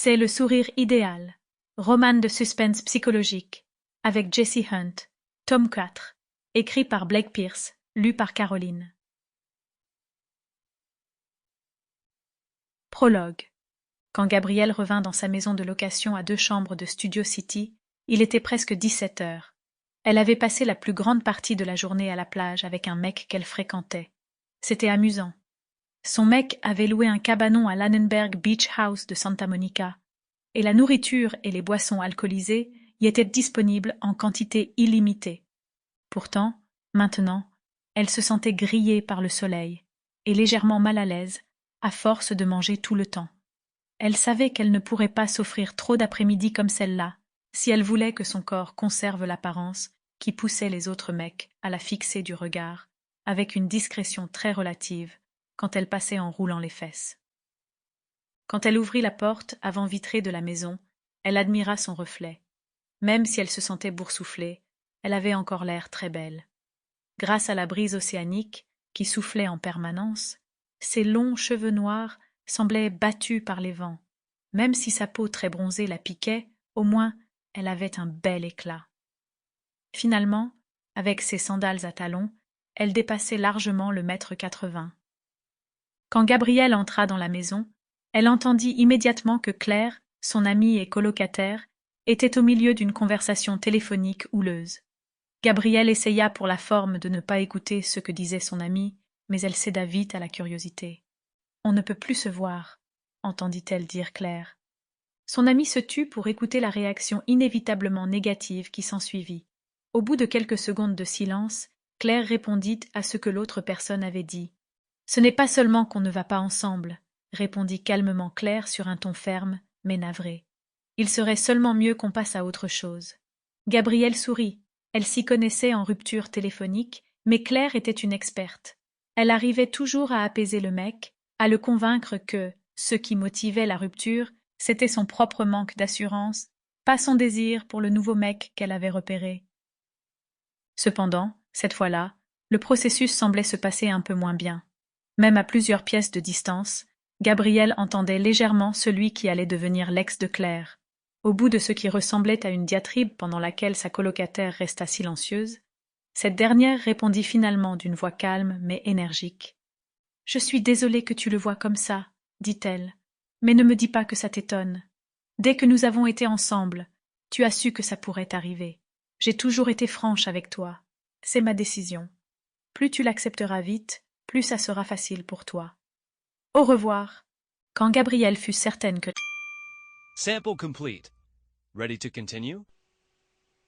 C'est Le sourire idéal, roman de suspense psychologique, avec Jesse Hunt, tome 4, écrit par Blake Pierce, lu par Caroline. Prologue. Quand Gabrielle revint dans sa maison de location à 2 chambres de Studio City, il était presque 17 heures. Elle avait passé la plus grande partie de la journée à la plage avec un mec qu'elle fréquentait. C'était amusant. Son mec avait loué un cabanon à l'Annenberg Beach House de Santa Monica, et la nourriture et les boissons alcoolisées y étaient disponibles en quantité illimitée. Pourtant, maintenant, elle se sentait grillée par le soleil et légèrement mal à l'aise, à force de manger tout le temps. Elle savait qu'elle ne pourrait pas s'offrir trop d'après-midi comme celle-là, si elle voulait que son corps conserve l'apparence qui poussait les autres mecs à la fixer du regard, avec une discrétion très relative, quand elle passait en roulant les fesses. Quand elle ouvrit la porte avant vitrée de la maison, elle admira son reflet. Même si elle se sentait boursouflée, elle avait encore l'air très belle. Grâce à la brise océanique, qui soufflait en permanence, ses longs cheveux noirs semblaient battus par les vents. Même si sa peau très bronzée la piquait, au moins elle avait un bel éclat. Finalement, avec ses sandales à talons, elle dépassait largement le 1,80 m. Quand Gabrielle entra dans la maison, elle entendit immédiatement que Claire, son amie et colocataire, était au milieu d'une conversation téléphonique houleuse. Gabrielle essaya pour la forme de ne pas écouter ce que disait son amie, mais elle céda vite à la curiosité. « On ne peut plus se voir », entendit-elle dire Claire. Son amie se tut pour écouter la réaction inévitablement négative qui s'ensuivit. Au bout de quelques secondes de silence, Claire répondit à ce que l'autre personne avait dit. « Ce n'est pas seulement qu'on ne va pas ensemble, » répondit calmement Claire sur un ton ferme, mais navré. « Il serait seulement mieux qu'on passe à autre chose. » Gabrielle sourit. Elle s'y connaissait en rupture téléphonique, mais Claire était une experte. Elle arrivait toujours à apaiser le mec, à le convaincre que ce qui motivait la rupture, c'était son propre manque d'assurance, pas son désir pour le nouveau mec qu'elle avait repéré. Cependant, cette fois-là, le processus semblait se passer un peu moins bien. Même à plusieurs pièces de distance, Gabrielle entendait légèrement celui qui allait devenir l'ex de Claire. Au bout de ce qui ressemblait à une diatribe pendant laquelle sa colocataire resta silencieuse, cette dernière répondit finalement d'une voix calme mais énergique. « Je suis désolée que tu le vois comme ça, » dit-elle, « mais ne me dis pas que ça t'étonne. Dès que nous avons été ensemble, tu as su que ça pourrait arriver. J'ai toujours été franche avec toi. C'est ma décision. Plus tu l'accepteras vite, plus ça sera facile pour toi. Au revoir. » Quand Gabrielle fut certaine que Sample complete. Ready to continue?